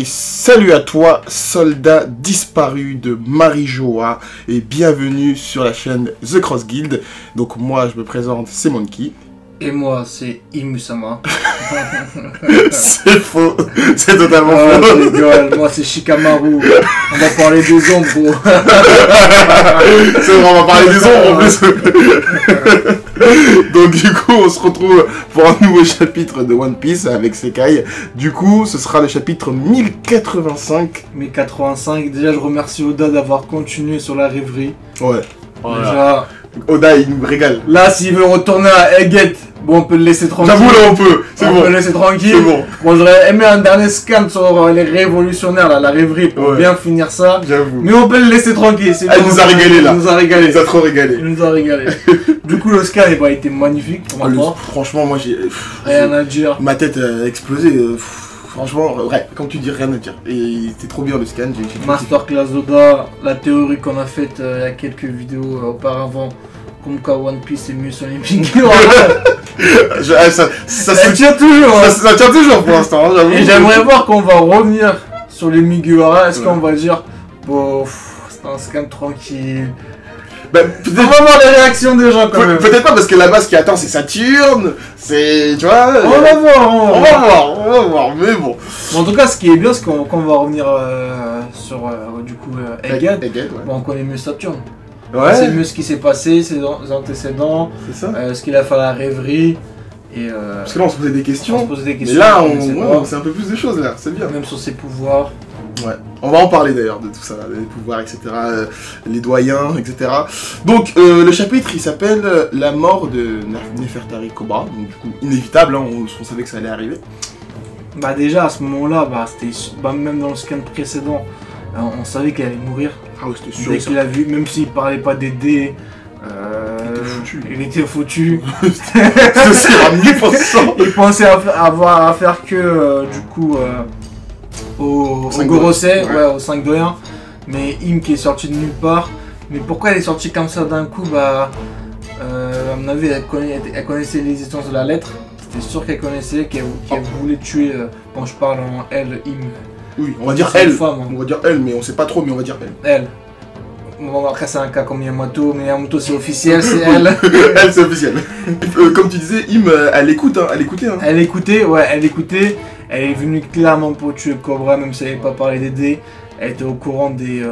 Et salut à toi, soldat disparu de Marijoa, et bienvenue sur la chaîne The Cross Guild. Donc moi je me présente, c'est Monkey. Et moi c'est Imusama. C'est faux, c'est totalement faux. Je rigole, moi c'est Shikamaru. On va parler des ombres, gros. C'est vrai, on va parler des ombres en plus. Donc du coup on se retrouve pour un nouveau chapitre de One Piece avec Sekai. Du coup ce sera le chapitre 1085. 1085, déjà je remercie Oda d'avoir continué sur la rêverie. Ouais. Voilà. Déjà, Oda il nous régale. Là s'il veut retourner à Egghead, bon on peut le laisser tranquille. J'avoue là on peut, c'est bon. On peut le laisser tranquille. C'est bon. Bon j'aurais aimé un dernier scan sur les révolutionnaires, là, la rêverie pour bien finir ça. J'avoue. Mais on peut le laisser tranquille. Ah, il nous a régalé là. Il nous a régalé. Il nous a trop régalé. Il nous a régalé. Du coup le scan a été magnifique pour moi. Franchement moi j'ai... Rien à dire. Ma tête a explosé. Franchement, ouais, comme tu dis, rien à dire. Et c'était trop bien le scan. Masterclass d'Oda, la théorie qu'on a faite il y a quelques vidéos auparavant, comme quoi One Piece est mieux sur les Mugiwara. ça tient toujours. Ça tient toujours pour l'instant, j'avoue. Et j'aimerais voir qu'on va revenir sur les Mugiwara. Est-ce qu'on va dire, bon, c'est un scan tranquille. Bah, on va voir les réactions des gens quand même. Peut-être pas parce que là-bas ce qui attend c'est Saturne, c'est... Tu vois... On va voir, mais bon. En tout cas ce qui est bien c'est qu'on va revenir sur du coup Egghead. Ouais. Bon, on connaît mieux Saturne. Ouais. C'est mieux ce qui s'est passé, ses antécédents, ce qu'il a fait à la rêverie. Et parce que là on se posait des questions. Mais là on sait un peu plus de choses là, c'est bien. Même sur ses pouvoirs. Ouais, on va en parler d'ailleurs de tout ça, les pouvoirs, etc., les doyens, etc. Donc le chapitre il s'appelle La mort de Nefertari Cobra, donc du coup inévitable, hein, on savait que ça allait arriver. Bah déjà à ce moment-là, c'était même dans le scan précédent, on savait qu'elle allait mourir. Ah ouais, c'était sûr. Dès qu'il a vu, même s'il parlait pas d'aider, il était foutu. Il pensait à faire que du coup au Gorosei, au 5 de 1, mais Im qui est sorti de nulle part. Mais pourquoi elle est sortie comme ça d'un coup? À mon avis elle connaissait l'existence de la lettre. C'était sûr qu'elle connaissait, qu'elle voulait tuer, quand je parle en elle, Im. Oui, on va dire elle, on va dire elle, mais on sait pas trop, mais on va dire elle. Elle. Bon, après c'est un cas comme Yamato, mais Yamato c'est officiel, c'est elle. Elle c'est officiel. Comme tu disais, Im, elle écoute, hein, elle écoutait. Hein. Elle écoutait, ouais, elle écoutait. Elle est venue clairement pour tuer Cobra, même si elle n'avait pas parlé d'aider. Elle était au courant des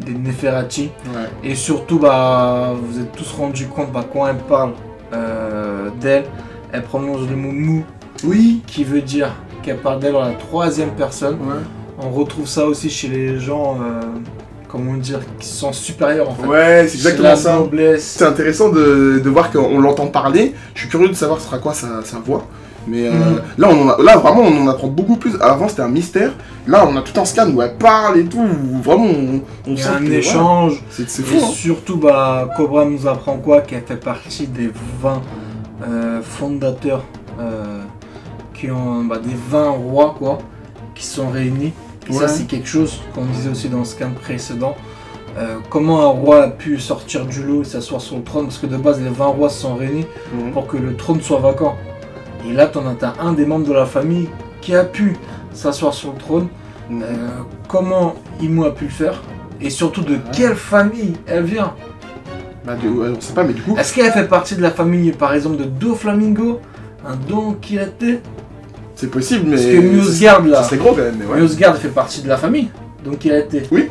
Nefertari. Ouais. Et surtout, vous êtes tous rendus compte, quand elle parle d'elle, elle prononce le mot mou. Oui. Qui veut dire qu'elle parle d'elle dans la troisième personne. Ouais. On retrouve ça aussi chez les gens, comment dire, qui sont supérieurs en fait. Ouais, c'est exactement ça. C'est intéressant de voir qu'on l'entend parler. Je suis curieux de savoir ce sera quoi sa voix. Mais là, vraiment, on en apprend beaucoup plus. Avant, c'était un mystère. Là, on a tout un scan où elle parle et tout. Vraiment, on sent un échange. C'est fou. Et surtout, Cobra nous apprend quoi? Qu'elle fait partie des 20 fondateurs qui ont des 20 rois quoi, qui sont réunis. Et ça, c'est quelque chose qu'on disait aussi dans le scan précédent. Comment un roi a pu sortir du lot et s'asseoir sur le trône? Parce que de base, les 20 rois se sont réunis pour que le trône soit vacant. Et là, t'as un des membres de la famille qui a pu s'asseoir sur le trône. Comment Imu a pu le faire? Et surtout, de quelle famille elle vient? On sait pas, mais du coup... Est-ce qu'elle fait partie de la famille, par exemple, de Doflamingo? Un Don Quixote? C'est possible, mais... Parce que Newsguard, là... C'est gros quand même, mais ouais. Newsguard fait partie de la famille, Don Quixote. Oui.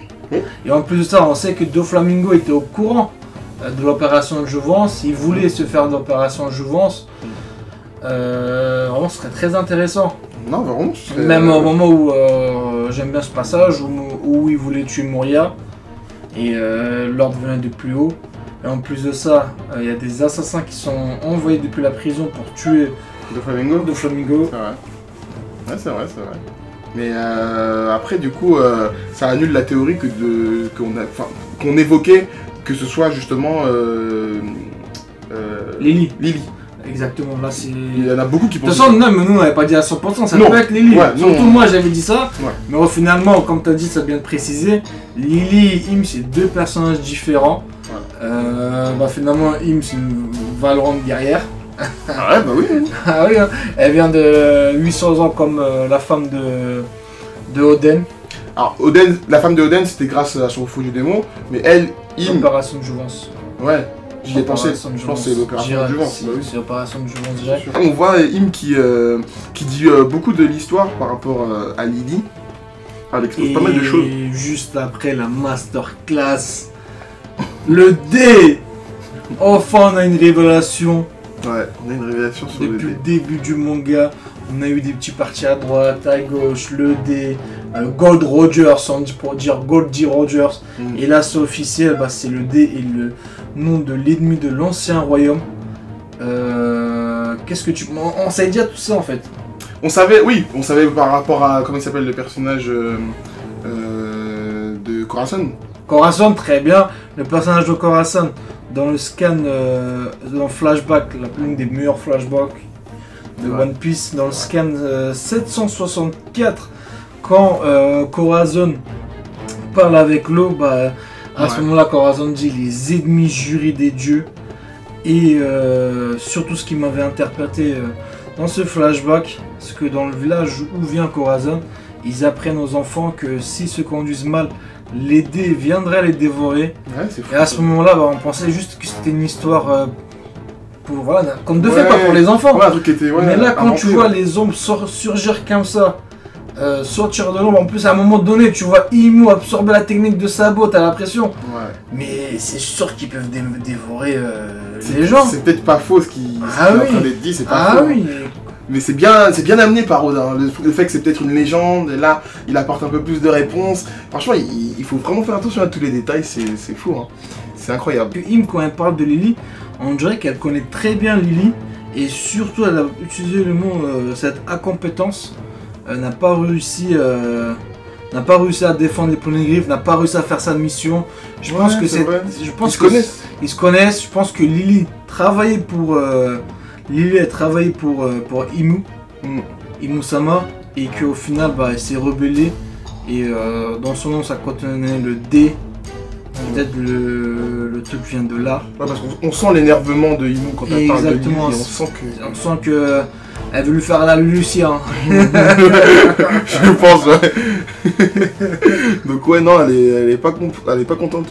Et en plus de ça, on sait que Doflamingo était au courant de l'opération Jouvence. Il voulait se faire de l'opération Jouvence. Vraiment ce serait très intéressant. Non, vraiment. Même au moment où j'aime bien ce passage où il voulait tuer Moria et l'ordre venait de plus haut. Et en plus de ça, il y a des assassins qui sont envoyés depuis la prison pour tuer Doflamingo. C'est vrai. Ouais, c'est vrai. Mais après, du coup, ça annule la théorie qu'on évoquait, que ce soit justement Lily. Exactement, là c'est... Il y en a beaucoup qui pensent... De toute façon, non, mais nous on n'avait pas dit à 100%, ça peut être Lily. Ouais, surtout moi j'avais dit ça, mais finalement, comme tu as dit, ça vient de préciser, Lily et Im c'est deux personnages différents. Ouais. Finalement, Im c'est une Valorant guerrière. Ah ouais, bah oui. Ah oui, hein. Elle vient de 800 ans comme la femme De Oden. Alors, Oden, la femme de Oden, c'était grâce à son fou du démon, mais elle, Opération de Jouvence. Ouais, j'y ai pensé. Je pense que c'est l'opération de Jouvence. C'est l'opération de Jouvence direct. On voit Im qui dit beaucoup de l'histoire par rapport à Lily. Elle expose pas mal de choses. Et juste après la masterclass, le D. Enfin, on a une révélation. Ouais, on a une révélation sur depuis le début du manga. On a eu des petits parties à droite, à gauche, le D, Gold Rogers, pour dire Goldie Rogers. Et là, c'est officiel, bah, c'est le D et le nom de l'ennemi de l'ancien royaume. Qu'est-ce que tu... On savait déjà tout ça en fait. On savait, oui, on savait par rapport à, comment il s'appelle le personnage de Corazon. Corazon, très bien. Le personnage de Corazon, dans le scan, dans Flashback, l'une des meilleurs flashbacks de One Piece, dans le scan 764, quand Corazon parle avec l'eau, bah, à ce moment-là, Corazon dit les ennemis jurés des dieux. Et surtout ce qui m'avait interprété dans ce flashback, c'est que dans le village où vient Corazon, ils apprennent aux enfants que s'ils se conduisent mal, les dés viendraient les dévorer. Ouais, c'est fou, et à ce moment-là, bah, on pensait juste que c'était une histoire pour, voilà, comme de fait, pas pour les enfants. Ouais, un truc qui était, mais là, quand tu vois les ombres surgir comme ça, sortir de l'ombre, en plus à un moment donné, tu vois Imu absorber la technique de sabot, t'as l'impression. Ouais. Mais c'est sûr qu'ils peuvent dévorer les gens. C'est peut-être pas faux ce qui est en train d'être dit, c'est pas faux. Ah oui. Mais c'est bien amené par Oda. Le fait que c'est peut-être une légende, et là, il apporte un peu plus de réponses. Franchement, il faut vraiment faire attention à tous les détails, c'est fou. Hein. C'est incroyable. Im, quand elle parle de Lily, on dirait qu'elle connaît très bien Lily. Et surtout, elle a utilisé le mot, cette incompétence. N'a pas réussi à défendre les poneglyphes, n'a pas réussi à faire sa mission. Je pense que c'est... Ils se connaissent. Ils se connaissent. Je pense que Lily travaillait pour... Lily a travaillé pour Imu, Imu-sama, et qu'au final, bah, elle s'est rebellée. Et dans son nom, ça contenait le D. Peut-être le truc vient de là. Ouais, parce qu'on sent l'énervement de Imu quand elle parle de Lily. On sent que elle veut lui faire la Lucien. Je pense, ouais. Donc ouais, non, elle est pas contente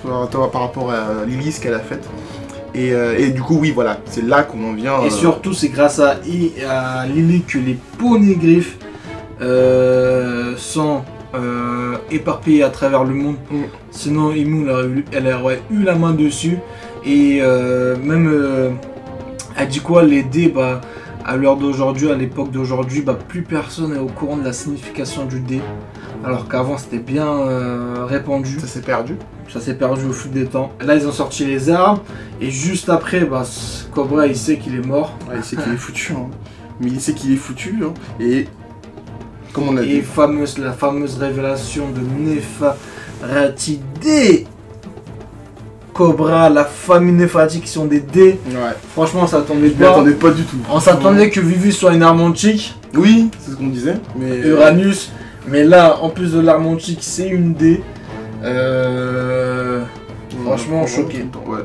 par rapport à Lily, ce qu'elle a fait. Et du coup, oui, voilà, c'est là qu'on en vient. Et surtout, c'est grâce à Lily que les poneglyphes sont éparpillés à travers le monde. Sinon, Imu, elle aurait eu la main dessus. Et même, elle dit quoi, les dés, bah, à l'heure d'aujourd'hui, à l'époque d'aujourd'hui, bah, plus personne n'est au courant de la signification du dé. Alors qu'avant, c'était bien répandu. Ça s'est perdu. Ça s'est perdu au fil des temps. Là, ils ont sorti les armes. Et juste après, bah, Cobra, il sait qu'il est mort. Ouais, il sait qu'il est foutu. Hein. Mais il sait qu'il est foutu. Hein. Et comme on a dit. Et la fameuse révélation de Nefertiti D. Cobra, la famille Nefertiti qui sont des dés. Ouais. Franchement, on s'attendait pas. Je m'attendais pas du tout. On s'attendait que Vivi soit une arme antique. Oui, c'est ce qu'on disait. Mais Uranus. Mais là, en plus de l'arme antique, c'est une dé. Franchement, choqué. Ouais.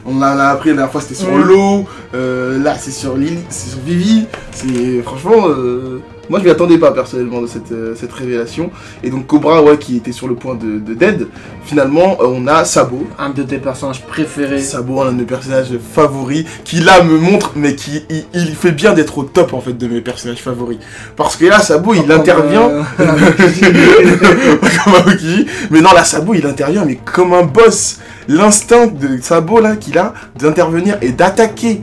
On l'a appris la dernière fois, c'était sur l'eau. Là, c'est sur Lily, c'est sur Vivi. C'est franchement. Moi, je m'y attendais pas personnellement de cette révélation. Et donc Cobra, ouais, qui était sur le point de dead. Finalement, on a Sabo. Un de tes personnages préférés. Sabo, un de mes personnages favoris, qui là me montre, mais qui il fait bien d'être au top en fait de mes personnages favoris. Parce que là, Sabo, il intervient. Comme Aokiji. Mais non, là, Sabo, il intervient, mais comme un boss. L'instinct de Sabo là qu'il a d'intervenir et d'attaquer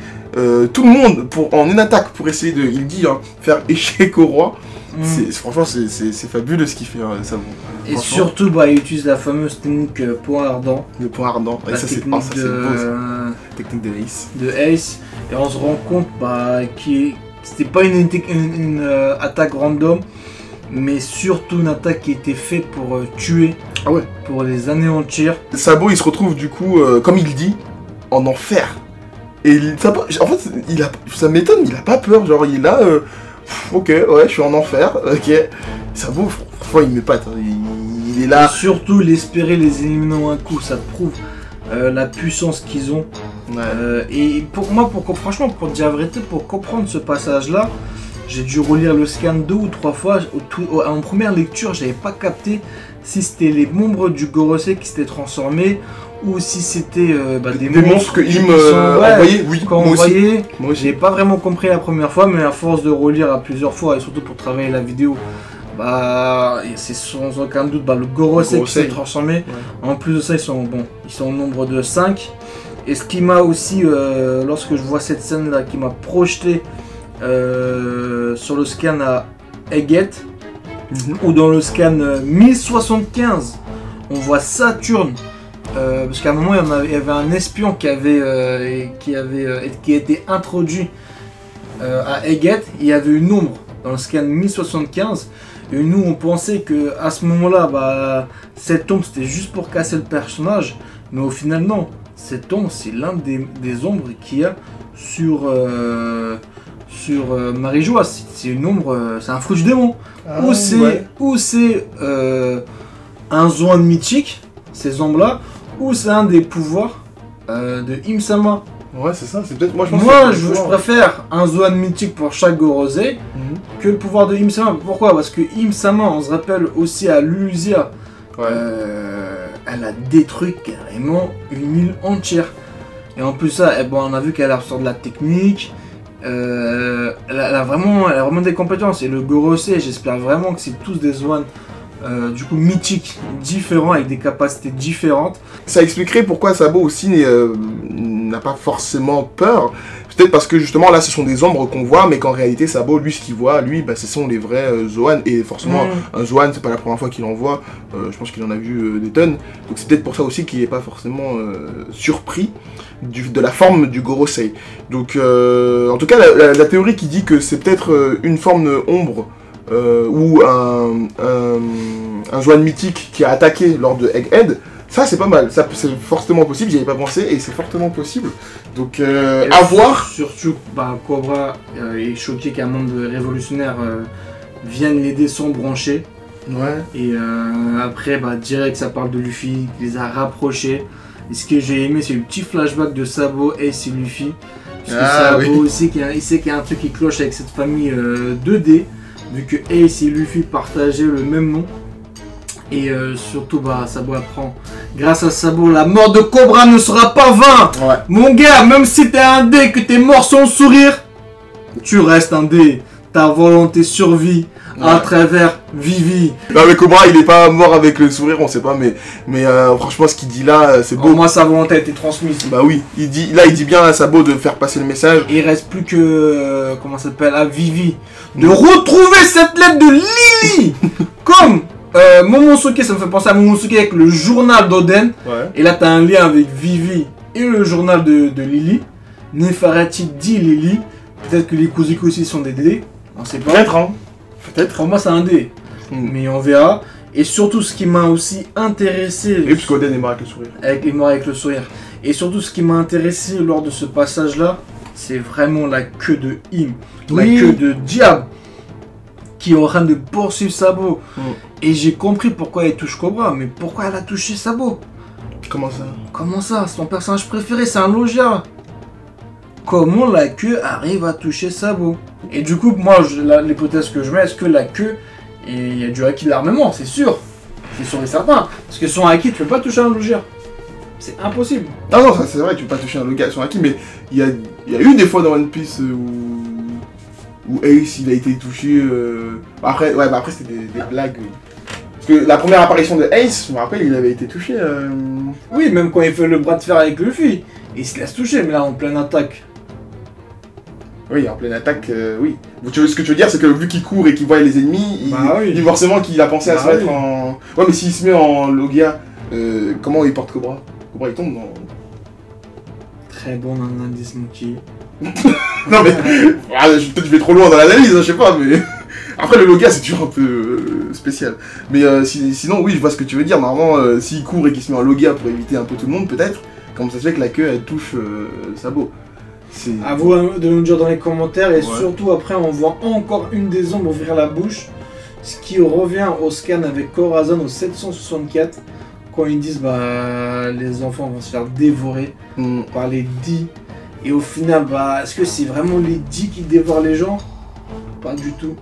tout le monde en une attaque pour essayer de, il dit, hein, faire échec au roi. Franchement, c'est fabuleux ce qu'il fait, Sabo. Et surtout, bah, il utilise la fameuse technique point ardent. Le point ardent. La ça, technique c'est beau, ça. Technique de Ace. De Ace. Et on se rend compte bah, que c'était pas une attaque random, mais surtout une attaque qui était faite pour tuer. Ah ouais. Pour les anéantir. Sabo, il se retrouve du coup, comme il dit, en enfer. Et en fait, ça m'étonne, il a pas peur. Genre, il est là, ok, ouais, je suis en enfer, ok. Sabo, franchement, il m'épate. Hein, il est là. Et surtout, il espérait les éliminer en un coup. Ça prouve la puissance qu'ils ont. Ouais. Et pour moi, franchement, pour dire la vérité, pour comprendre ce passage-là, J'ai dû relire le scan 2 ou 3 fois. En première lecture, j'avais pas capté si c'était les membres du Gorosei qui s'étaient transformés ou si c'était des monstres que Im envoyait. Oui, moi aussi. J'ai pas vraiment compris la première fois, mais à force de relire à plusieurs fois et surtout pour travailler la vidéo, c'est sans aucun doute le Gorosei qui s'est transformé. Ouais. En plus de ça, ils sont au nombre de 5. Et ce qui m'a aussi, lorsque je vois cette scène là, qui m'a projeté sur le scan à Egghead, ou dans le scan 1075, on voit Saturne. Parce qu'à un moment il y avait un espion qui été introduit à Egghead. Il y avait une ombre dans le scan 1075 et nous on pensait que à ce moment là cette ombre c'était juste pour casser le personnage, mais au final non, cette ombre c'est l'un des ombres qu'il y a sur Marie-Joie. C'est une ombre, c'est un fruit du démon, ou c'est un Zoan mythique, ces ombres là, ou c'est un des pouvoirs de Im-sama. Ouais, c'est ça, c'est peut-être. Moi, je préfère un Zoan mythique pour chaque Gorosei que le pouvoir de Im-sama. Pourquoi? Parce que Im-sama, on se rappelle aussi à Lulusia, elle a détruit carrément une île entière. Et en plus, ça, on a vu qu'elle a ressorti de la technique. Elle a vraiment des compétences. Et le Gorosei, j'espère vraiment que c'est tous des Zoan. Du coup mythiques, différents, avec des capacités différentes. Ça expliquerait pourquoi Sabo aussi n'a pas forcément peur. Peut-être parce que justement là ce sont des ombres qu'on voit, mais qu'en réalité Sabo, lui ce qu'il voit, ce sont les vrais Zoan. Et forcément un Zoan c'est pas la première fois qu'il en voit, je pense qu'il en a vu des tonnes. Donc c'est peut-être pour ça aussi qu'il n'est pas forcément surpris de la forme du Gorosei. Donc en tout cas la théorie qui dit que c'est peut-être une forme ombre ou un Zoan mythique qui a attaqué lors de Egghead, ça c'est pas mal, ça c'est fortement possible, j'y avais pas pensé et c'est fortement possible. Donc à voir. Surtout Cobra est choqué qu'un monde révolutionnaire vienne l'aider sans brancher. Ouais. Et après direct ça parle de Luffy, qui les a rapprochés. Et ce que j'ai aimé c'est le petit flashback de Sabo, Ace et Luffy. Parce que Sabo aussi il sait qu'il y a un truc qui cloche avec cette famille 2D. Vu que Ace et Luffy partageaient le même nom. Et surtout Sabo apprend. Grâce à Sabo, la mort de Cobra ne sera pas vain. Ouais. Mon gars, même si t'es un dé, que t'es mort sans sourire, tu restes un dé. Ta volonté survit à travers Vivi. Non mais Cobra il est pas mort avec le sourire, on sait pas, mais franchement ce qu'il dit là c'est beau. Au moins sa volonté a été transmise. Bah oui, il dit bien à Sabo de faire passer le message. Et il reste plus que comment ça s'appelle, à Vivi de retrouver cette lettre de Lily. Comme Momonosuke, ça me fait penser à Momonosuke avec le journal d'Oden. Ouais. Et là t'as un lien avec Vivi et le journal de Lily. Nefertiti dit Lily. Peut-être que les Kuzuko aussi sont des dés. On sait pas. Peut-être hein. Peut-être. Pour moi c'est un dé. Mais on verra. Et surtout ce qui m'a aussi intéressé. Et puisque Oden est mort avec le sourire. Il est mort avec le sourire. Et surtout ce qui m'a intéressé lors de ce passage là, c'est vraiment la queue de Im. La queue de Diable. Qui est en train de poursuivre Sabo. Et j'ai compris pourquoi elle touche Cobra. Mais pourquoi elle a touché Sabo? Comment ça? Comment ça? C'est ton personnage préféré, c'est un Logia. Comment la queue arrive à toucher Sabo? Et du coup, moi, l'hypothèse que je mets, est-ce que la queue, il y a du acquis de l'armement, c'est sûr. C'est sûr et certain. Parce que son acquis, tu peux pas toucher un Logia. C'est impossible. Non, ça c'est vrai, tu peux pas toucher un Logia son acquis, mais il y a eu des fois dans One Piece où Ace il a été touché. Après c'était des blagues. Parce que la première apparition de Ace, je me rappelle, il avait été touché. Oui, même quand il fait le bras de fer avec Luffy, il se laisse toucher, mais là en pleine attaque. Oui, en pleine attaque, oui. Ce que tu veux dire, c'est que vu qu'il court et qu'il voit les ennemis, il forcément qu'il a pensé à se mettre en... Ouais, mais s'il se met en Logia, comment il porte Cobra? Cobra, il tombe dans... Très bon indice, Monkey. Non, mais... peut-être je vais trop loin dans l'analyse, je sais pas, mais... Après, le Logia, c'est toujours un peu spécial. Mais sinon, oui, je vois ce que tu veux dire. Normalement, s'il court et qu'il se met en Logia pour éviter un peu tout le monde, peut-être, comment ça se fait que la queue, elle touche Sabo? À vous de nous dire dans les commentaires. Et surtout, après, on voit encore une des ombres ouvrir la bouche. Ce qui revient au scan avec Corazon au 764. Quand ils disent, les enfants vont se faire dévorer par les 10. Et au final, est-ce que c'est vraiment les 10 qui dévorent les gens? pas du tout.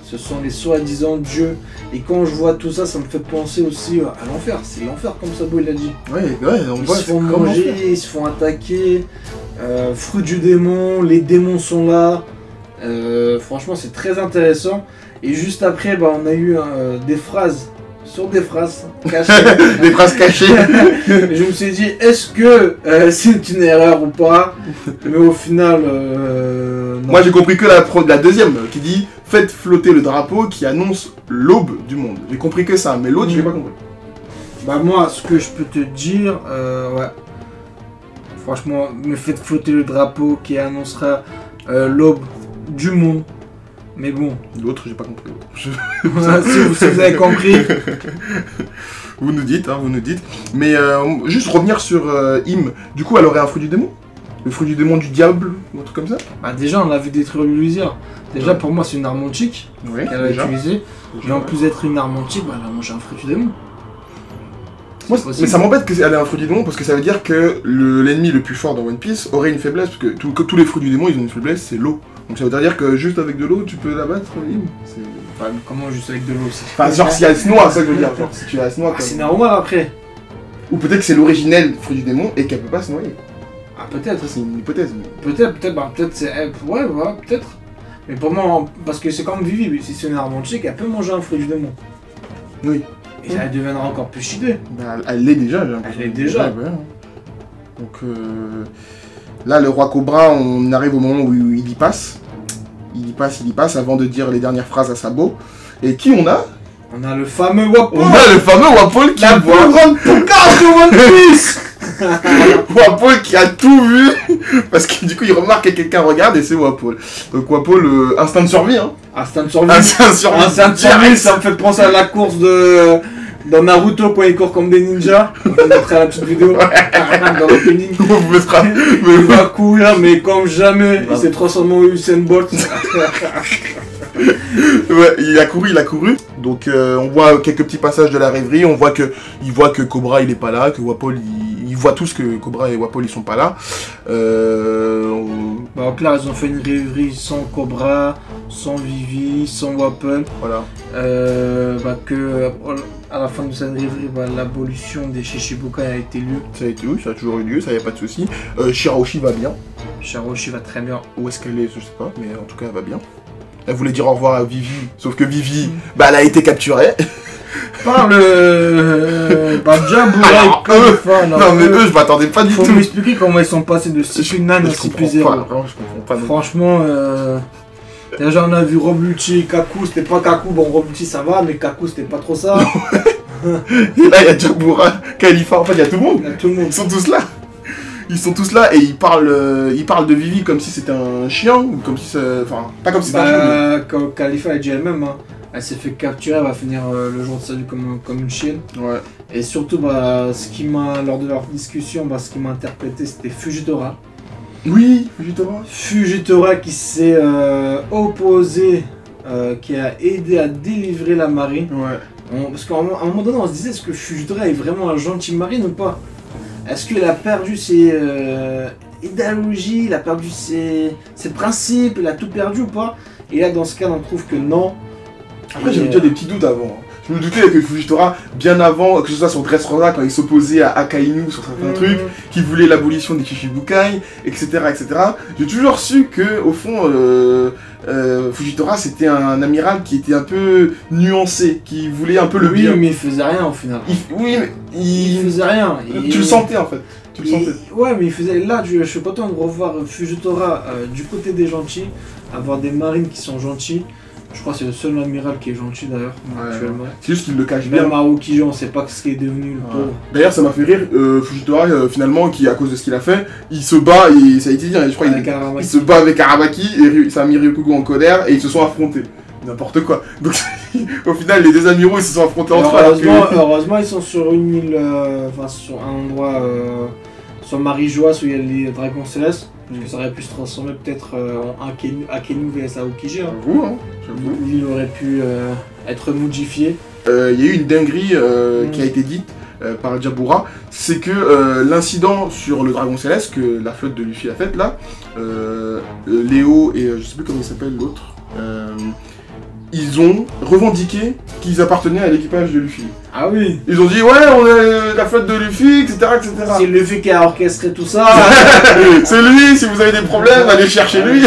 Ce sont les soi-disant dieux. Et quand je vois tout ça, ça me fait penser aussi à l'enfer. C'est l'enfer, comme Sabo il a dit. Ouais, on Ils voit. se font manger, ils se font attaquer. Fruit du démon, les démons sont là. Franchement, c'est très intéressant. Et juste après, on a eu des phrases sur des phrases cachées. Des phrases cachées. Je me suis dit, est-ce que c'est une erreur ou pas? Mais au final, non. Moi j'ai compris que la deuxième qui dit faites flotter le drapeau qui annonce l'aube du monde. J'ai compris que ça, mais l'autre j'ai pas compris. Bah moi, ce que je peux te dire, ouais. Franchement, me faites flotter le drapeau qui annoncera l'aube du monde. Mais bon. L'autre j'ai pas compris. Si vous avez compris. Vous nous dites, hein, vous nous dites. Mais juste revenir sur Im. Du coup, elle aurait un fruit du démon? Le fruit du démon du diable ou un truc comme ça? Bah déjà, on l'a vu détruire l'Ulusia. Déjà, pour moi, c'est une arme antique qu'elle a utilisée. Et en plus d'être une arme antique, elle a mangé un fruit du démon. Moi, mais ça m'embête qu'elle ait un fruit du démon parce que ça veut dire que l'ennemi le plus fort dans One Piece aurait une faiblesse. Parce que tous les fruits du démon, ils ont une faiblesse, c'est l'eau. Donc ça veut dire que juste avec de l'eau, tu peux la battre, Im. Enfin, comment juste avec de l'eau? Enfin, genre si elle se noie, c'est ça que je veux dire. Genre, si tu la se noie, c'est normal après. Ou peut-être que c'est l'originel fruit du démon et qu'elle peut pas se noyer. Ah, peut-être. C'est une hypothèse. Mais... Peut-être c'est... Ouais, peut-être. Mais pour moi, parce que c'est comme Vivi, si c'est une arme antique, elle peut manger un fruit du démon. Oui. Et elle deviendra encore plus cheatée. Bah, elle l'est déjà, j'ai l'impression. Elle l'est déjà. Ouais. Donc là, le roi Cobra, on arrive au moment où il y passe. Il y passe avant de dire les dernières phrases à Sabo. Et qui on a? On a le fameux Wapol. On a le fameux Wapol qui la voit... plus grande poucave de One Piece. Wapol qui a tout vu. Parce que du coup, il remarque que quelqu'un regarde et c'est Wapol. Donc Wapol, instinct de survie, hein. Instinct de survie. Instinct de survie. Instinct de survie, ça me fait penser à la course de... Dans Naruto, quand ils courent comme des ninjas. On va mettre la petite vidéo dans l'opening. On vous mettra. Il va courir, mais comme jamais. Il s'est transformé en Usain Bolt. Ouais, il a couru. Donc on voit quelques petits passages de la rêverie. On voit que Cobra il est pas là, que Wapol il voit tous que Cobra et Wapol ils sont pas là. Bah, en clair, ils ont fait une rêverie sans Cobra, sans Vivi, sans Wapol. Voilà. Que à la fin de cette rêverie, l'abolition des Shichibukai a été lieu. Ça a été, oui, ça a toujours eu lieu, ça y a pas de souci. Shirahoshi va bien. Shirahoshi va très bien. Où est-ce qu'elle est, je sais pas, mais en tout cas elle va bien. Elle voulait dire au revoir à Vivi, sauf que Vivi, elle a été capturée. Par le... Jabura et Kalifa. Non mais eux, je m'attendais pas du tout. Faut m'expliquer comment ils sont passés de 6.9 à 6.0. Je comprends pas. Franchement, déjà on a vu Robluchi, Kaku, c'était pas Kaku, bon Robluchi ça va, mais Kaku c'était pas trop ça. Et là il y a Jabura, Khalifa, en fait il y a tout le monde. Tout le monde. Ils sont tous là et ils parlent de Vivi comme si c'était un chien, ou comme si enfin, pas comme si c'était un chien. Comme Khalifa a dit elle-même, hein, elle s'est fait capturer, elle va finir le jour de salut comme une chienne. Ouais. Et surtout, lors de leur discussion, ce qui m'a interprété, c'était Fujitora. Oui, Fujitora. Fujitora qui s'est opposé, qui a aidé à délivrer la marine. Ouais. Parce qu'à un moment donné, on se disait, est-ce que Fujitora est vraiment un gentil marine ou pas? Est-ce qu'il a perdu ses idéologies, il a perdu ses principes, il a tout perdu ou pas? Et là, dans ce cas, on trouve que non. Après, j'avais déjà des petits doutes avant. Je me doutais que Fujitora, bien avant, que ce soit sur Dressrosa, quand il s'opposait à Akainu sur certains trucs, qui voulait l'abolition des Shichibukai, etc., etc. J'ai toujours su que, au fond, Fujitora, c'était un amiral qui était un peu nuancé, qui voulait un peu le bien. Oui, mais il faisait rien au final. Oui, mais il faisait rien. Tu le sentais en fait. Ouais, mais il faisait. Là, je suis content de revoir Fujitora du côté des gentils, avoir des marines qui sont gentils. Je crois que c'est le seul amiral qui est gentil d'ailleurs, actuellement. C'est juste qu'il le cache bien. Même Aokiji, on sait pas ce qu'il est devenu, le pauvre. D'ailleurs, ça m'a fait rire, Fujitora, finalement, qui, à cause de ce qu'il a fait, il se bat, et ça a été dit, je crois, il se bat avec Aramaki, et ça a mis Ryukugo en colère, et ils se sont affrontés. N'importe quoi. Donc, au final, les deux amiraux, ils se sont affrontés entre eux. Heureusement, ils sont sur une île, sur un endroit, sur Marijoas, où il y a les dragons célestes. Parce que ça aurait pu se transformer peut-être en Akenu vs Aokiji. J'avoue. Il aurait pu être modifié. Il y a eu une dinguerie qui a été dite par Jabura, c'est que l'incident sur le dragon céleste, que la flotte de Luffy a faite là, Léo et je sais plus comment il s'appelle l'autre. ils ont revendiqué qu'ils appartenaient à l'équipage de Luffy. Ah oui. Ils ont dit ouais, on est la flotte de Luffy, etc. etc. C'est Luffy qui a orchestré tout ça. C'est lui, si vous avez des problèmes, allez chercher lui.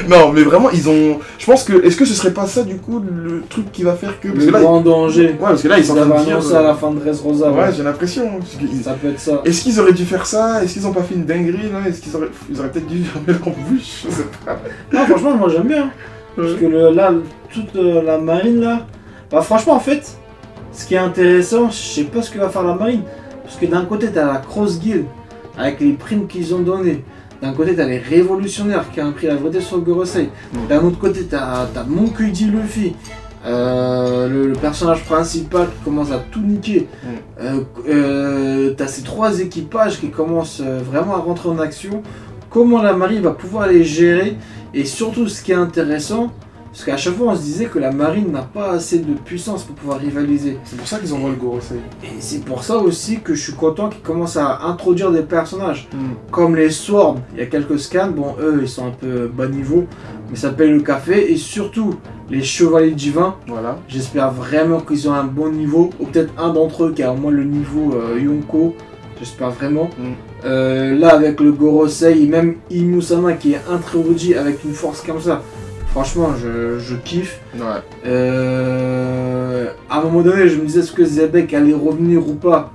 Non, mais vraiment, ils ont... Je pense que... Est-ce que ce serait pas ça, du coup, le truc qui va faire que... Parce le grand danger. Ouais, parce que là, ils sont en train de dire... ça à la fin de Dressrosa. Ouais, j'ai l'impression. Ça peut être ça. Est-ce qu'ils auraient dû faire ça? Est-ce qu'ils ont pas fait une dinguerie, là? Est-ce qu'ils auraient... Ils auraient peut-être dû fermer l'embouche? Je sais pas. Non, franchement, moi, j'aime bien. Parce que là, toute la marine, là... Bah, franchement, en fait... Ce qui est intéressant, je sais pas ce que va faire la marine. Parce que d'un côté, t'as la Cross Guild, avec les primes qu'ils ont données. D'un côté, t'as les révolutionnaires qui ont pris la vérité sur le Gorosei. D'un autre côté, t'as Monkey Luffy, le personnage principal qui commence à tout niquer. T'as ces trois équipages qui commencent vraiment à rentrer en action. Comment la marine va pouvoir les gérer. Et surtout, ce qui est intéressant, parce qu'à chaque fois on se disait que la marine n'a pas assez de puissance pour pouvoir rivaliser. C'est pour ça qu'ils envoient le Gorosei. Et c'est pour ça aussi que je suis content qu'ils commencent à introduire des personnages. Comme les Sword, il y a quelques scans, bon eux ils sont un peu bas niveau, mais ça paye le café. Et surtout les Chevaliers Divins, voilà. J'espère vraiment qu'ils ont un bon niveau, ou peut-être un d'entre eux qui a au moins le niveau Yonko, j'espère vraiment. Là avec le Gorosei, même Imusama qui est introduit avec une force comme ça. Franchement, je kiffe. Ouais. À un moment donné, je me disais est-ce que Zebek allait revenir ou pas.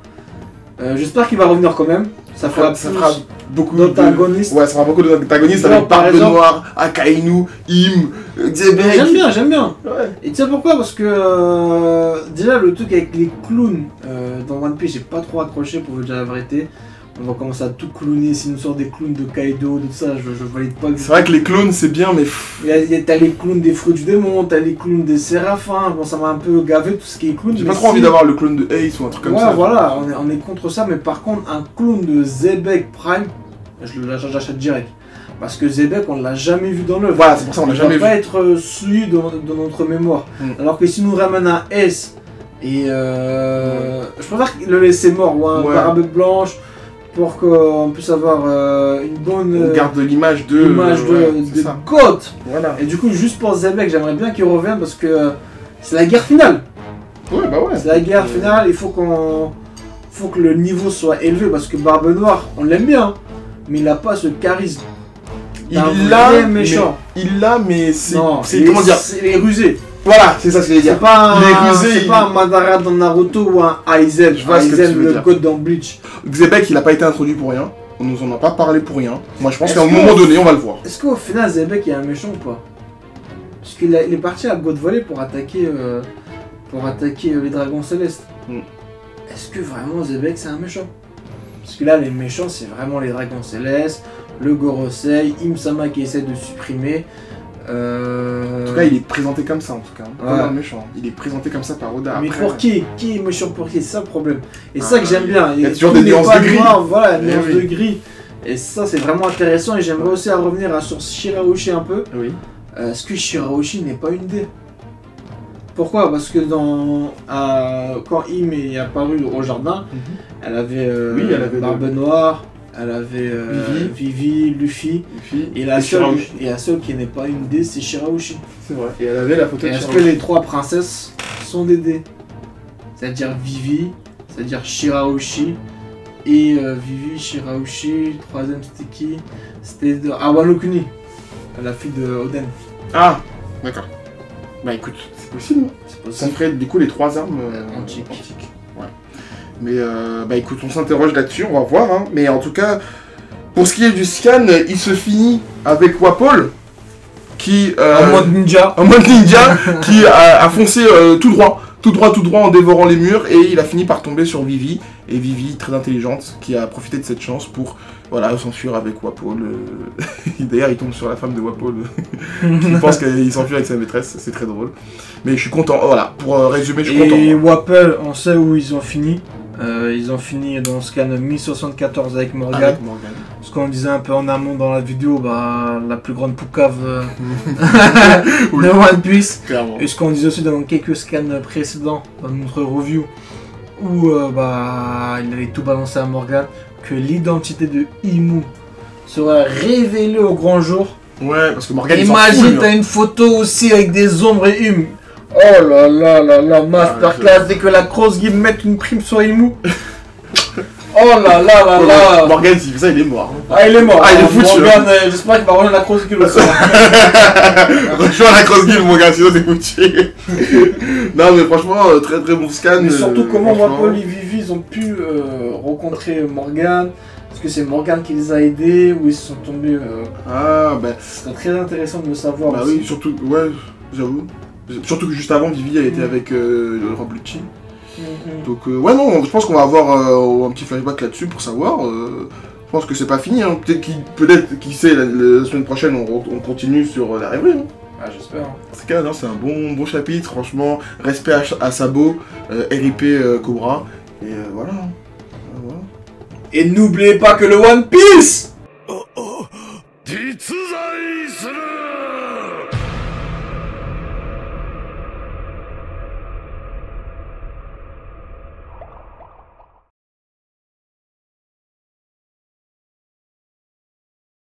J'espère qu'il va revenir quand même. Ça fera beaucoup d'antagonistes. Ouais, ça fera beaucoup d'antagonistes avec Barbe Noire, Akainu, Zebek. J'aime bien. Ouais. Et tu sais pourquoi? Parce que déjà, le truc avec les clowns dans One Piece, j'ai pas trop accroché pour vous dire la vérité. On va commencer à tout clowner, si nous sort des clowns de Kaido, de ça, je valide pas. C'est vrai que les clowns c'est bien, mais... T'as les clowns des fruits du démon, t'as les clowns des séraphins, bon ça m'a un peu gavé tout ce qui est clown. J'ai pas trop envie d'avoir le clown de Ace ou un truc comme ça. Ouais voilà, on est contre ça, mais par contre un clown de Zebek Prime, j'achète direct. Parce que Zebek on l'a jamais vu dans l'œuvre. Voilà, c'est pour ça on l'a jamais vu. Il va pas être souillé dans notre mémoire. Alors que si nous ramène un S, et je préfère le laisser mort, ou un barbe blanche, pour qu'on puisse avoir une bonne... On garde l'image de côte. Voilà. Et du coup, juste pour Zebek, j'aimerais bien qu'il revienne parce que c'est la guerre finale. Ouais, bah ouais. C'est la guerre finale, il faut que le niveau soit élevé parce que Barbe Noire, on l'aime bien, mais il a pas ce charisme. Il l'a, mais c'est... comment dire? C'est les rusés. Voilà, c'est ça ce que je veux dire. C'est pas un Madara dans Naruto ou un Aizen. Je vois ce que tu veux dire. Le code dans Bleach. Zebek, il a pas été introduit pour rien. On nous en a pas parlé pour rien. Moi, je pense qu'à un moment donné, on va le voir. Est-ce qu'au final, Zebek est un méchant ou pas? Parce qu'il est parti à God Valley pour attaquer les dragons célestes. Est-ce que vraiment Zebek c'est un méchant? Parce que là, les méchants, c'est vraiment les dragons célestes, le Gorosei, Im-sama qui essaie de supprimer. En tout cas, il est présenté comme ça, en tout cas. Comme un méchant. Il est présenté comme ça par Oda. Mais pour qui? Qui est méchant pour qui? C'est ça le problème. Et c'est ça que j'aime bien. Il y a toujours des nuances de gris. Voilà, des nuances de gris. Et ça, c'est vraiment intéressant. Et j'aimerais aussi revenir sur Shirahoshi un peu. Oui. Est-ce que Shirahoshi n'est pas une dé? Pourquoi? Parce que quand Im est apparu au jardin, elle avait, Barbe Noire. Elle avait Vivi, Luffy, et la seule qui n'est pas une dé, c'est Shirahoshi. C'est vrai. Et elle avait la photo de Shirahoshi. Est-ce que les trois princesses sont des dés? C'est-à-dire Vivi, c'est-à-dire Shirahoshi, et Vivi, Shirahoshi, troisième c'était qui? C'était Wano Kuni, la fille de Oden. Ah, d'accord. Bah écoute, c'est possible. Ça ferait du coup les trois armes antiques. Ouais. Mais bah écoute, on s'interroge là-dessus, on va voir. Hein. Mais en tout cas, pour ce qui est du scan, il se finit avec Wapol, qui... en mode ninja. Qui a foncé tout droit en dévorant les murs, et il a fini par tomber sur Vivi. Et Vivi, très intelligente, qui a profité de cette chance pour s'enfuir avec Wapol. D'ailleurs, il tombe sur la femme de Wapol, qui pense qu'il s'enfuit avec sa maîtresse, c'est très drôle. Mais je suis content, voilà, pour résumer, je suis content. Et Wapol, on sait où ils ont fini. Ils ont fini dans le scan 1074 avec Morgan. Ce qu'on disait un peu en amont dans la vidéo, la plus grande poucave de One Piece. Clairement. Et ce qu'on disait aussi dans quelques scans précédents, dans notre review, où il avait tout balancé à Morgan, que l'identité de Imu sera révélée au grand jour. Ouais, parce que Morgan, imagine, t'as une photo aussi avec des ombres et humes. Oh là là là là, masterclass, dès que la Cross Guild met une prime sur Ilmou. Oh là là là là. Morgan, s'il fait ça, il est mort. Ah, il est mort. Ah, il est foutu. Morgan, j'espère qu'il va rejoindre la Cross Guild aussi. Rejoins la Cross Guild, mon gars, sinon t'es foutu. Non, mais franchement, très très bon scan. Mais surtout, comment Paul et Vivi ils ont pu rencontrer Morgan. Est-ce que c'est Morgan qui les a aidés ou ils se sont tombés Ah, ben. C'est très intéressant de le savoir. Bah aussi. oui, surtout, ouais, j'avoue. Surtout que juste avant, Vivi elle était avec Laurent Lucci. Donc, ouais, non, je pense qu'on va avoir un petit flashback là-dessus pour savoir. Je pense que c'est pas fini. Hein. Peut-être, qui sait, la semaine prochaine, on continue sur la rêverie. Hein. Ah, j'espère. En tout cas, non, c'est un bon chapitre, franchement. Respect à Sabo, RIP Cobra. Et voilà. Voilà. Et n'oubliez pas que le One Piece